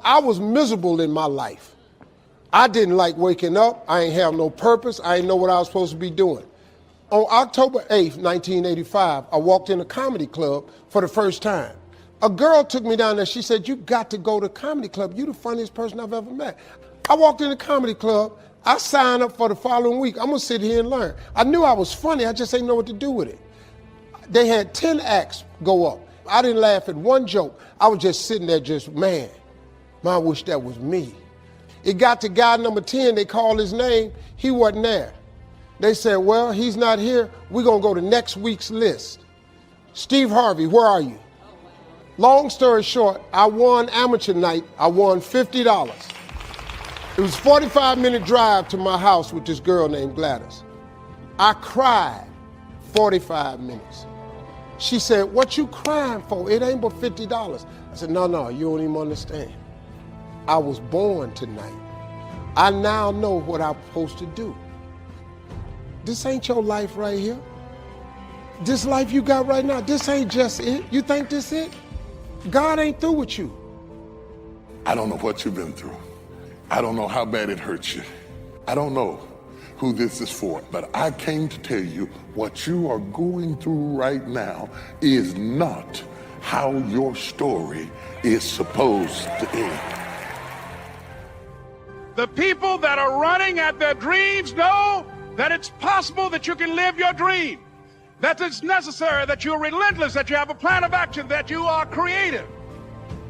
I was miserable in my life. I didn't like waking up. I ain't have no purpose. I didn't know what I was supposed to be doing. On October 8th, 1985, I walked in a comedy club for the first time. A girl took me down there. She said, "You got to go to a comedy club. You're the funniest person I've ever met." I walked in the comedy club. I signed up for the following week. I'm going to sit here and learn. I knew I was funny. I just didn't know what to do with it. They had 10 acts go up. I didn't laugh at one joke. I was just sitting there just, man, I wish that was me. It got to guy number 10. They called his name. He wasn't there. They said, "Well, he's not here. We're going to go to next week's list." Steve Harvey, where are you? Long story short, I won amateur night. I won $50. It was a 45-minute drive to my house with this girl named Gladys. I cried 45 minutes. She said, "What you crying for? It ain't but $50. I said, No, you don't even understand. I was born tonight. I now know what I'm supposed to do. This ain't your life right here. This life you got right now, this ain't just it. You think this it? God ain't through with you." I don't know what you've been through. I don't know how bad it hurts you. I don't know who this is for, but I came to tell you what you are going through right now is not how your story is supposed to end. The people that are running at their dreams know that it's possible that you can live your dream, that it's necessary, that you're relentless, that you have a plan of action, that you are creative.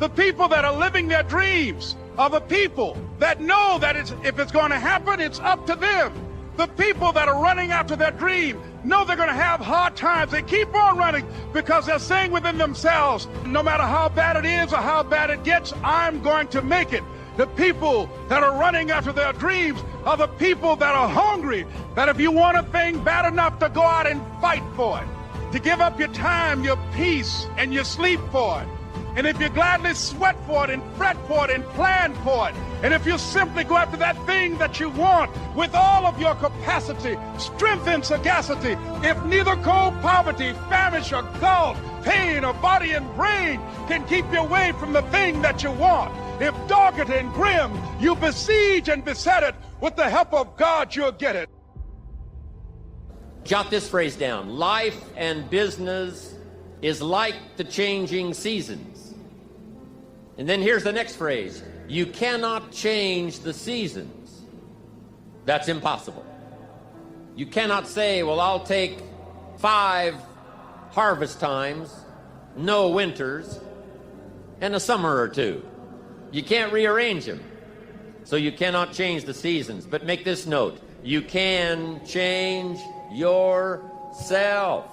The people that are living their dreams are the people that know that if it's going to happen, it's up to them. The people that are running after their dream know they're going to have hard times. They keep on running because they're saying within themselves, no matter how bad it is or how bad it gets, I'm going to make it. The people that are running after their dreams are the people that are hungry, that if you want a thing bad enough to go out and fight for it, to give up your time, your peace, and your sleep for it, and if you gladly sweat for it and fret for it and plan for it, and if you simply go after that thing that you want with all of your capacity, strength, and sagacity, if neither cold poverty, famish, or gulf, pain, or body and brain can keep you away from the thing that you want, if dogged and grim, you besiege and beset it, with the help of God, you'll get it. Jot this phrase down. Life and business is like the changing seasons. And then here's the next phrase. You cannot change the seasons. That's impossible. You cannot say, well, I'll take 5 harvest times, no winters, and a summer or 2. You can't rearrange them. So you cannot change the seasons. But make this note. You can change yourself.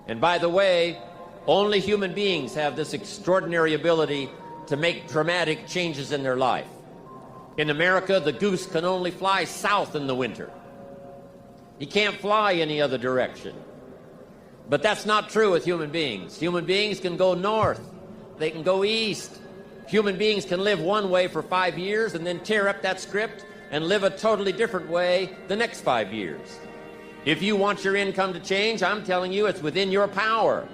And by the way, only human beings have this extraordinary ability to make dramatic changes in their life. In America, the goose can only fly south in the winter. He can't fly any other direction. But that's not true with human beings. Human beings can go north. They can go east. Human beings can live one way for 5 years and then tear up that script and live a totally different way the next 5 years. If you want your income to change, I'm telling you, it's within your power.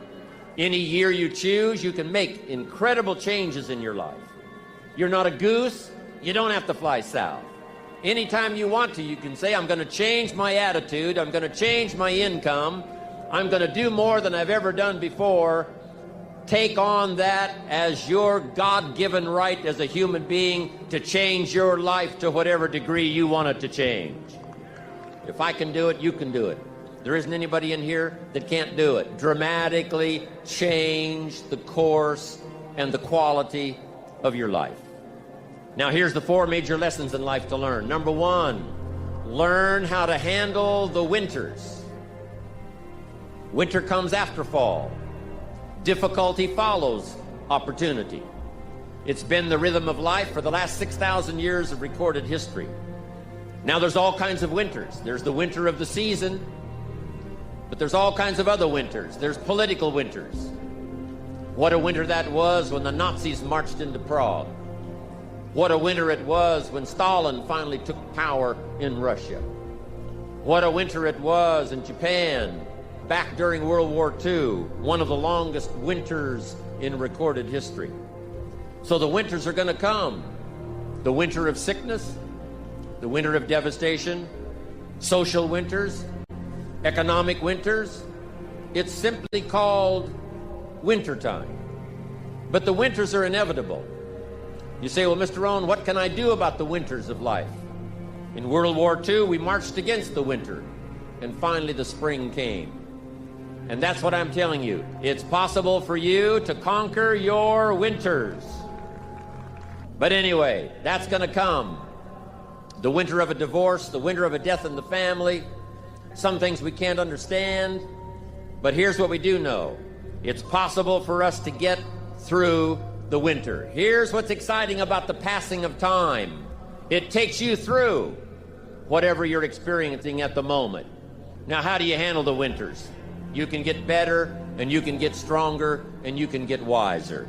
Any year you choose, you can make incredible changes in your life. You're not a goose. You don't have to fly south. Anytime you want to, you can say, I'm going to change my attitude. I'm going to change my income. I'm going to do more than I've ever done before. Take on that as your God-given right as a human being to change your life to whatever degree you want it to change. If I can do it, you can do it. There isn't anybody in here that can't do it. Dramatically change the course and the quality of your life. Now here's the 4 major lessons in life to learn. Number 1, learn how to handle the winters. Winter comes after fall. Difficulty follows opportunity. It's been the rhythm of life for the last 6,000 years of recorded history. Now there's all kinds of winters. There's the winter of the season, but there's all kinds of other winters. There's political winters. What a winter that was when the Nazis marched into Prague. What a winter it was when Stalin finally took power in Russia. What a winter it was in Japan back during World War II, one of the longest winters in recorded history. So the winters are going to come. The winter of sickness, the winter of devastation, social winters, economic winters. It's simply called wintertime. But the winters are inevitable. You say, well, Mr. Rohn, what can I do about the winters of life? In World War II, we marched against the winter, and finally the spring came. And that's what I'm telling you. It's possible for you to conquer your winters. But anyway, that's going to come. The winter of a divorce, the winter of a death in the family, some things we can't understand. But here's what we do know. It's possible for us to get through the winter. Here's what's exciting about the passing of time. It takes you through whatever you're experiencing at the moment. Now, how do you handle the winters? You can get better, and you can get stronger, and you can get wiser.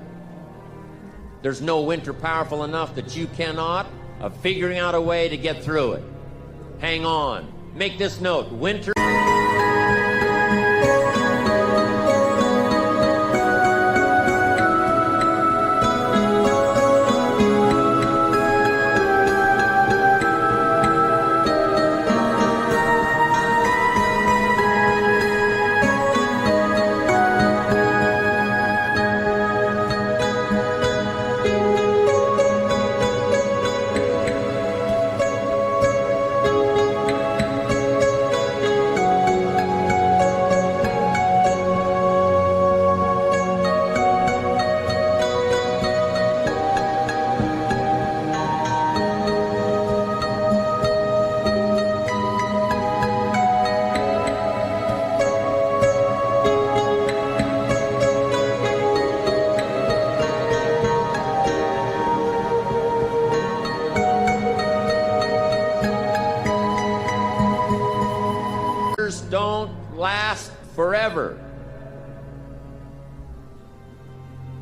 There's no winter powerful enough that you cannot of figuring out a way to get through it. Hang on. Make this note. Winter. Don't last forever.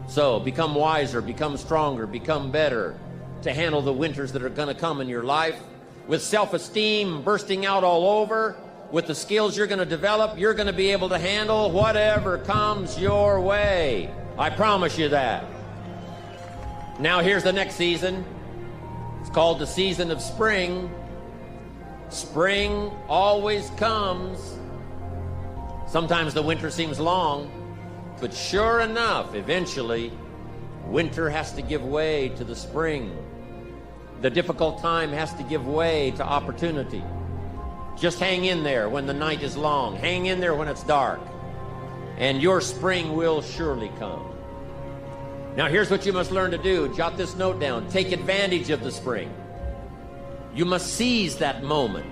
So become wiser, become stronger, become better to handle the winters that are going to come in your life. With self-esteem bursting out all over, with the skills you're going to develop, you're going to be able to handle whatever comes your way. I promise you that. Now here's the next season. It's called the season of spring. Spring always comes. Sometimes the winter seems long, but sure enough, eventually, winter has to give way to the spring. The difficult time has to give way to opportunity. Just hang in there when the night is long. Hang in there when it's dark. And your spring will surely come. Now here's what you must learn to do. Jot this note down. Take advantage of the spring. You must seize that moment.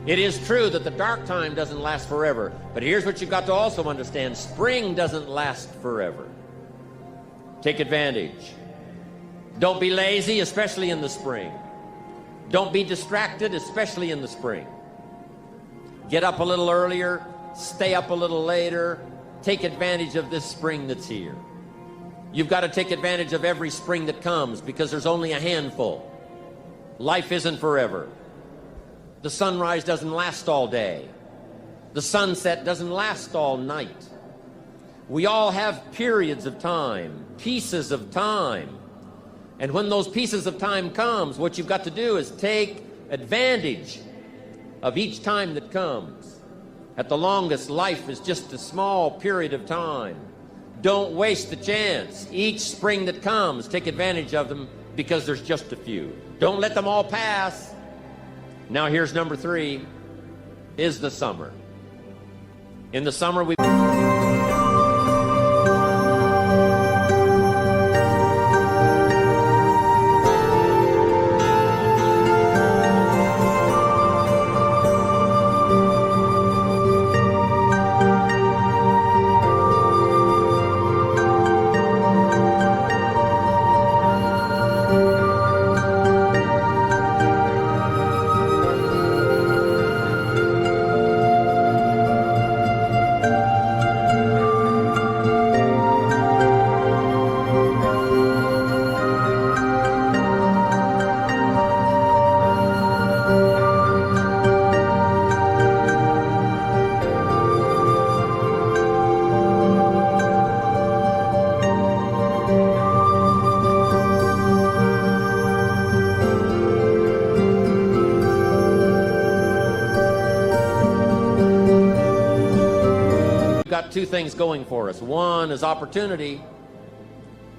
It is true that the dark time doesn't last forever, but here's what you've got to also understand. Spring doesn't last forever. Take advantage. Don't be lazy, especially in the spring. Don't be distracted, especially in the spring. Get up a little earlier, stay up a little later. Take advantage of this spring that's here. You've got to take advantage of every spring that comes because there's only a handful. Life isn't forever. The sunrise doesn't last all day. The sunset doesn't last all night. We all have periods of time, pieces of time. And when those pieces of time comes, what you've got to do is take advantage of each time that comes. At the longest, life is just a small period of time. Don't waste the chance. Each spring that comes, take advantage of them because there's just a few. Don't let them all pass. Now here's number 3, is the summer. In the summer we... two things going for us. One is opportunity,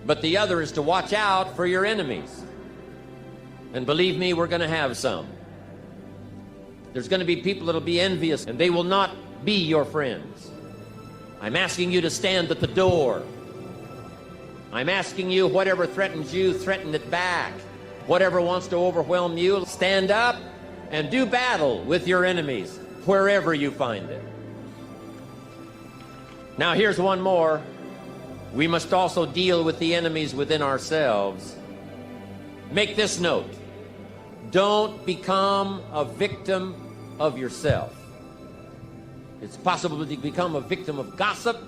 but the other is to watch out for your enemies. And believe me, we're going to have some. There's going to be people that'll be envious, and they will not be your friends. I'm asking you to stand at the door. I'm asking you, whatever threatens you, threaten it back. Whatever wants to overwhelm you, stand up and do battle with your enemies wherever you find them. Now here's one more. We must also deal with the enemies within ourselves. Make this note. Don't become a victim of yourself. It's possible to become a victim of gossip.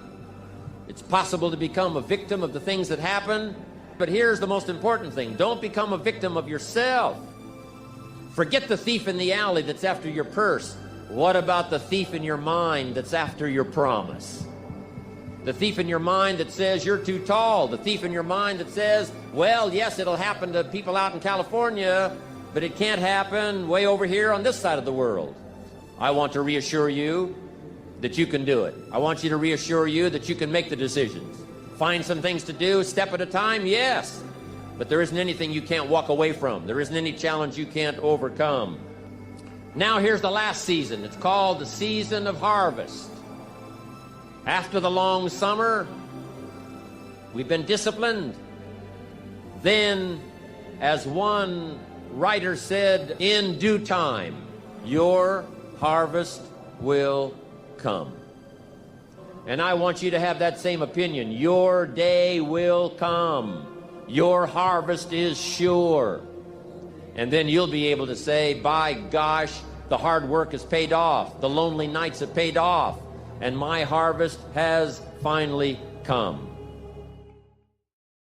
It's possible to become a victim of the things that happen. But here's the most important thing. Don't become a victim of yourself. Forget the thief in the alley that's after your purse. What about the thief in your mind that's after your promise? The thief in your mind that says you're too tall. The thief in your mind that says, well, yes, it'll happen to people out in California, but it can't happen way over here on this side of the world. I want to reassure you that you can do it. I want you to reassure you that you can make the decisions. Find some things to do, step at a time, yes. But there isn't anything you can't walk away from. There isn't any challenge you can't overcome. Now here's the last season. It's called the season of harvest. After the long summer, we've been disciplined. Then, as one writer said, in due time, your harvest will come. And I want you to have that same opinion. Your day will come. Your harvest is sure. And then you'll be able to say, by gosh, the hard work has paid off. The lonely nights have paid off. And my harvest has finally come.